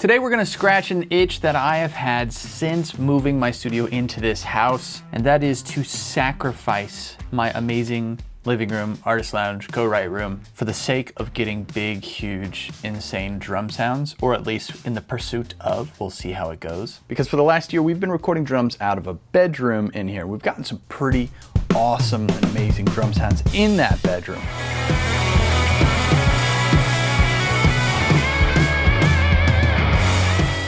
Today we're gonna scratch an itch that I have had since moving my studio into this house, and that is to sacrifice my amazing living room, artist lounge, co-write room for the sake of getting big, huge, insane drum sounds, or at least in the pursuit of. We'll see how it goes. Because for the last year, we've been recording drums out of a bedroom in here. We've gotten some pretty awesome and amazing drum sounds in that bedroom.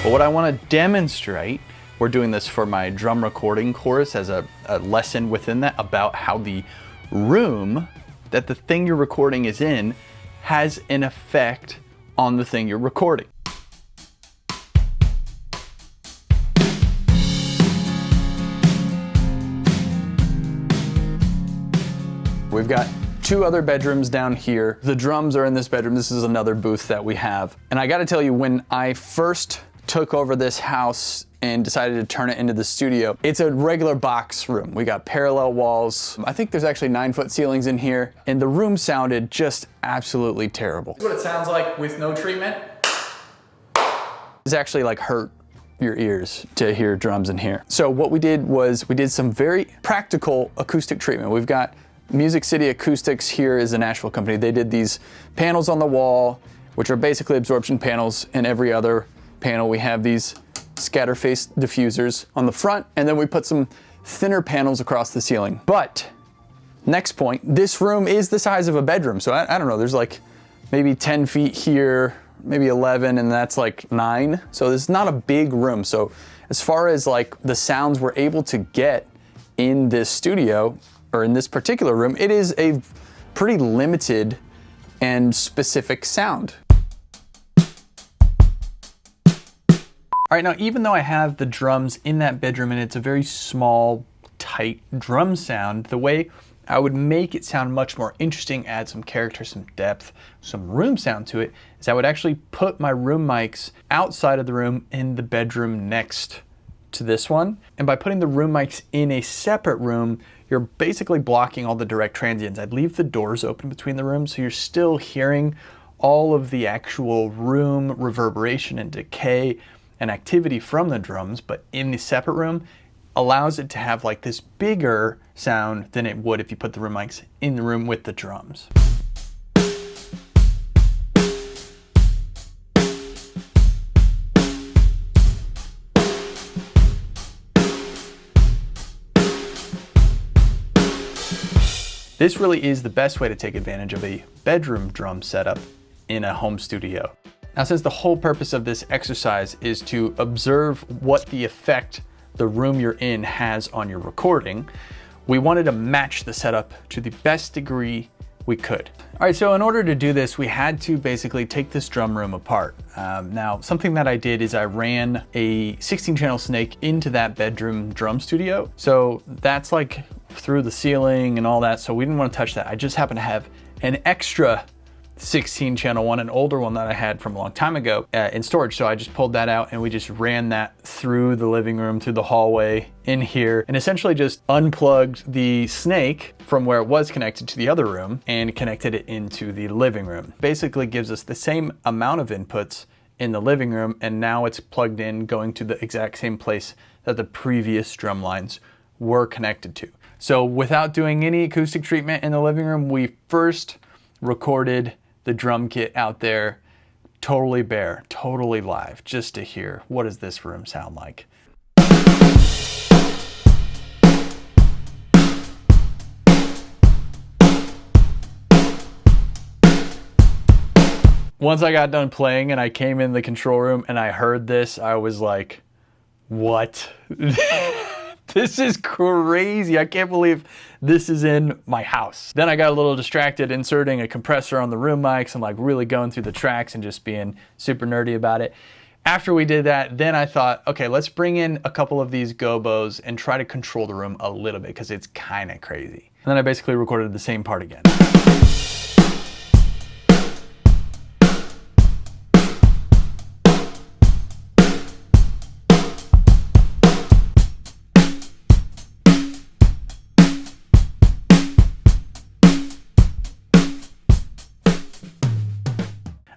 But what I want to demonstrate, we're doing this for my drum recording course as a lesson within that about how the room that the thing you're recording is in has an effect on the thing you're recording. We've got two other bedrooms down here. The drums are in this bedroom. This is another booth that we have. And I gotta tell you, when I first took over this house and decided to turn it into the studio, it's a regular box room. We got parallel walls. I think there's actually 9-foot ceilings in here, and the room sounded just absolutely terrible. This is what it sounds like with no treatment. It's actually like hurt your ears to hear drums in here. So what we did was we did some very practical acoustic treatment. We've got Music City Acoustics here is a Nashville company. They did these panels on the wall, which are basically absorption panels. In every other panel, we have these scatter face diffusers on the front, and then we put some thinner panels across the ceiling. But next point, this room is the size of a bedroom. So I don't know, there's like maybe 10 feet here, maybe 11, and that's like 9. So this is not a big room. So as far as like the sounds we're able to get in this studio, or in this particular room, it is a pretty limited and specific sound. All right, now even though I have the drums in that bedroom and it's a very small, tight drum sound, the way I would make it sound much more interesting, add some character, some depth, some room sound to it, is I would actually put my room mics outside of the room in the bedroom next to this one. And by putting the room mics in a separate room, you're basically blocking all the direct transients. I'd leave the doors open between the rooms so you're still hearing all of the actual room reverberation and decay and activity from the drums, but in the separate room allows it to have like this bigger sound than it would if you put the room mics in the room with the drums. This really is the best way to take advantage of a bedroom drum setup in a home studio. Now, since the whole purpose of this exercise is to observe what the effect the room you're in has on your recording, we wanted to match the setup to the best degree we could. All right, so in order to do this, we had to basically take this drum room apart. Now, something that I did is I ran a 16-channel snake into that bedroom drum studio. So that's like through the ceiling and all that, so we didn't want to touch that. I just happened to have an extra 16-channel one, an older one that I had from a long time ago in storage. So I just pulled that out and we just ran that through the living room, through the hallway in here, and essentially just unplugged the snake from where it was connected to the other room and connected it into the living room. Basically gives us the same amount of inputs in the living room, and now it's plugged in going to the exact same place that the previous drum lines were connected to. So without doing any acoustic treatment in the living room, we first recorded the drum kit out there totally bare, totally live, just to hear what does this room sound like. Once I got done playing and I came in the control room and I heard this, I was like, what? This is crazy. I can't believe this is in my house. Then I got a little distracted inserting a compressor on the room mics and like really going through the tracks and just being super nerdy about it. After we did that, then I thought, okay, let's bring in a couple of these gobos and try to control the room a little bit because it's kind of crazy. And then I basically recorded the same part again.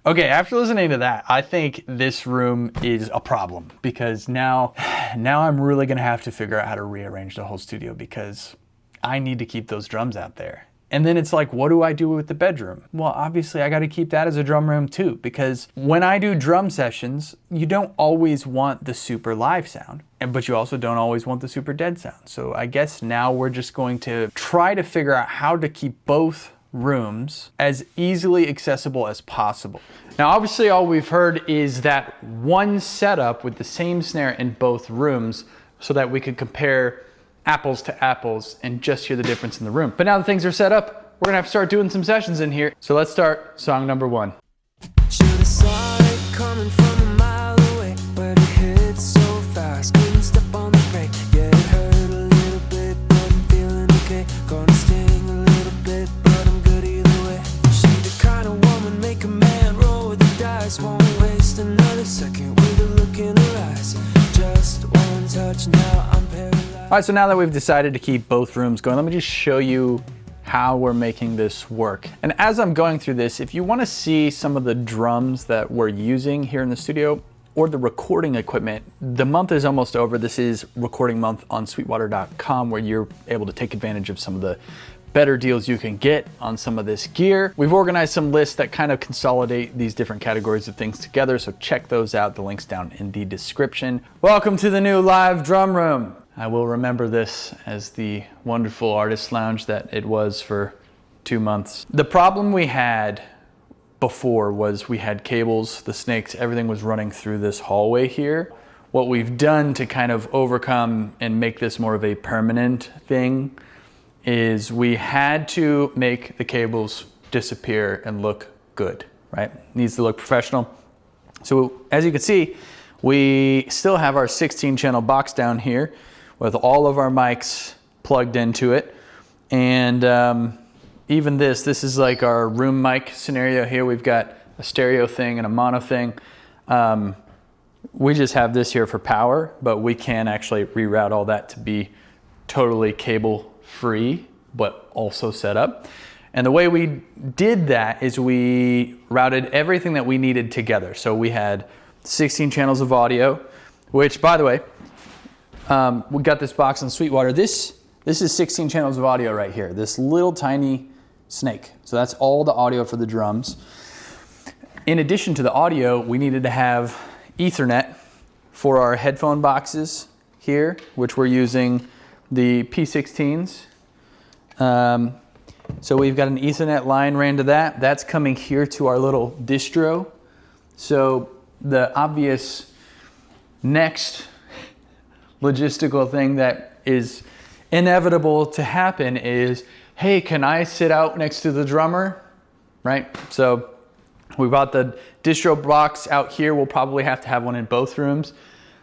Okay, after listening to that, I think this room is a problem because now I'm really gonna have to figure out how to rearrange the whole studio because I need to keep those drums out there. And then it's like, what do I do with the bedroom? Well, obviously I gotta keep that as a drum room too, because when I do drum sessions, you don't always want the super live sound, but you also don't always want the super dead sound. So I guess now we're just going to try to figure out how to keep both rooms as easily accessible as possible. Now, obviously all we've heard is that one setup with the same snare in both rooms so that we could compare apples to apples and just hear the difference in the room. But now that things are set up, we're gonna have to start doing some sessions in here. So let's start song number 1. Should've saw it coming from a mile away, but it hit so fast, couldn't step on the brake. Yeah, it hurt a little bit, but I'm feeling okay. Gonna sting a little bit, but I'm good either way. She the kind of woman make a man roll with the dice, won't waste another second with a look in her eyes. Just one touch, now I'm paralyzed. All right, so now that we've decided to keep both rooms going, let me just show you how we're making this work. And as I'm going through this, if you want to see some of the drums that we're using here in the studio or the recording equipment, the month is almost over. This is recording month on sweetwater.com, where you're able to take advantage of some of the better deals you can get on some of this gear. We've organized some lists that kind of consolidate these different categories of things together, so check those out. The link's down in the description. Welcome to the new live drum room. I will remember this as the wonderful artist lounge that it was for 2 months. The problem we had before was we had cables, the snakes, everything was running through this hallway here. What we've done to kind of overcome and make this more of a permanent thing is we had to make the cables disappear and look good, right? Needs to look professional. So as you can see, we still have our 16 channel box down here with all of our mics plugged into it. And even this is like our room mic scenario here. We've got a stereo thing and a mono thing. We just have this here for power, but we can actually reroute all that to be totally cable free, but also set up. And the way we did that is we routed everything that we needed together. So we had 16 channels of audio, which, by the way, we got this box on Sweetwater. This is 16 channels of audio right here, this little tiny snake. So that's all the audio for the drums. In addition to the audio, we needed to have Ethernet for our headphone boxes here, which we're using the P16s. So we've got an Ethernet line ran to that. That's coming here to our little distro. So the obvious next logistical thing that is inevitable to happen is, hey, can I sit out next to the drummer, right? So we bought the distro box out here. We'll probably have to have one in both rooms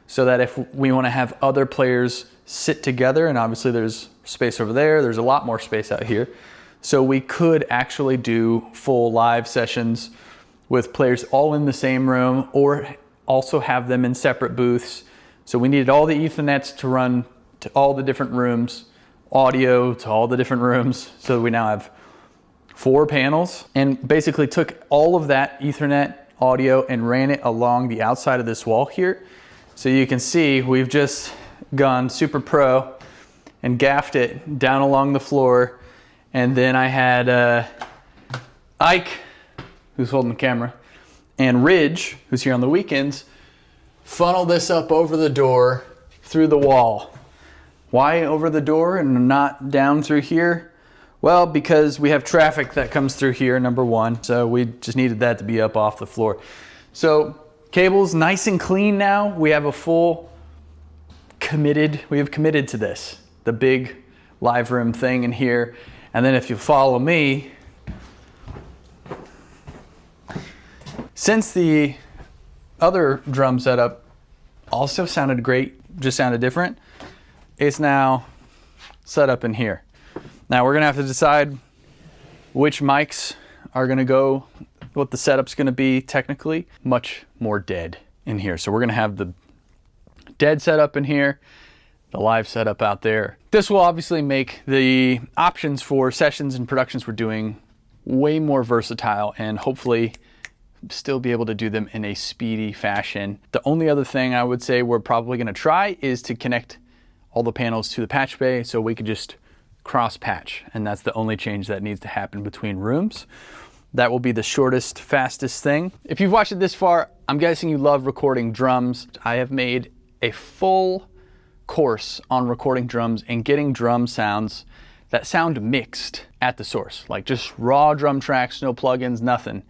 so that if we want to have other players sit together, and obviously there's space over there, there's a lot more space out here. So we could actually do full live sessions with players all in the same room or also have them in separate booths. So we needed all the Ethernets to run to all the different rooms, audio to all the different rooms. So we now have 4 panels, and basically took all of that Ethernet audio and ran it along the outside of this wall here. So you can see we've just gone super pro and gaffed it down along the floor. And then I had Ike, who's holding the camera, and Ridge, who's here on the weekends, funnel this up over the door through the wall. Why over the door and not down through here? Well, because we have traffic that comes through here, number one. So we just needed that to be up off the floor. So cables nice and clean now. We have a full we have committed to this, the big live room thing in here. And then if you follow me, since the other drum setup also sounded great, just sounded different, it's now set up in here. Now we're gonna have to decide which mics are gonna go, what the setup's gonna be technically. Much more dead in here. So we're gonna have the dead setup in here, the live setup out there. This will obviously make the options for sessions and productions we're doing way more versatile and hopefully still be able to do them in a speedy fashion. The only other thing I would say we're probably going to try is to connect all the panels to the patch bay so we could just cross patch, and that's the only change that needs to happen between rooms. That will be the shortest, fastest thing. If you've watched it this far, I'm guessing you love recording drums. I have made a full course on recording drums and getting drum sounds that sound mixed at the source, like just raw drum tracks, no plugins, nothing,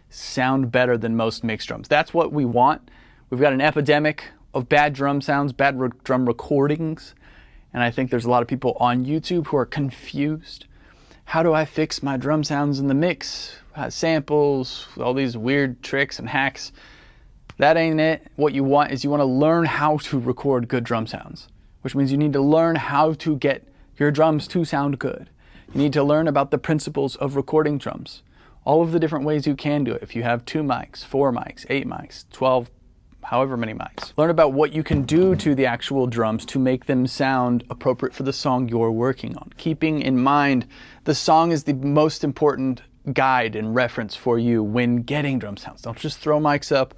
sound better than most mixed drums. That's what we want. We've got an epidemic of bad drum sounds, bad drum recordings, and I think there's a lot of people on YouTube who are confused. How do I fix my drum sounds in the mix? Samples, all these weird tricks and hacks. That ain't it. What you want is you want to learn how to record good drum sounds, which means you need to learn how to get your drums to sound good. You need to learn about the principles of recording drums, all of the different ways you can do it. If you have 2 mics, 4 mics, 8 mics, 12, however many mics. Learn about what you can do to the actual drums to make them sound appropriate for the song you're working on. Keeping in mind, the song is the most important guide and reference for you when getting drum sounds. Don't just throw mics up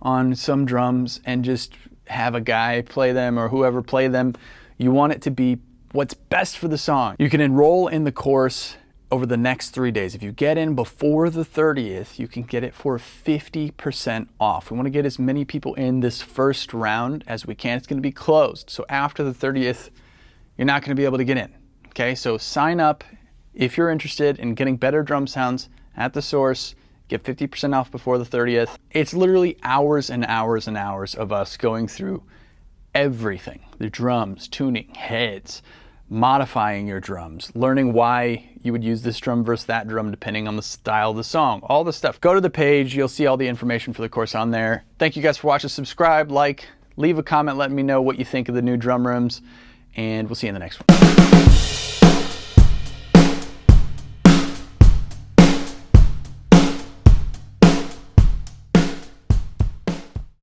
on some drums and just have a guy play them or whoever play them. You want it to be what's best for the song. You can enroll in the course over the next 3 days. If you get in before the 30th, you can get it for 50% off. We want to get as many people in this first round as we can. It's going to be closed. So after the 30th, you're not going to be able to get in. Okay, so sign up if you're interested in getting better drum sounds at the source. Get 50% off before the 30th. It's literally hours and hours and hours of us going through everything. The drums, tuning, heads, modifying your drums, learning why you would use this drum versus that drum depending on the style of the song, all the stuff. Go to the page, you'll see all the information for the course on there. Thank you guys for watching. Subscribe, like, leave a comment letting me know what you think of the new drum rooms, and we'll see you in the next one.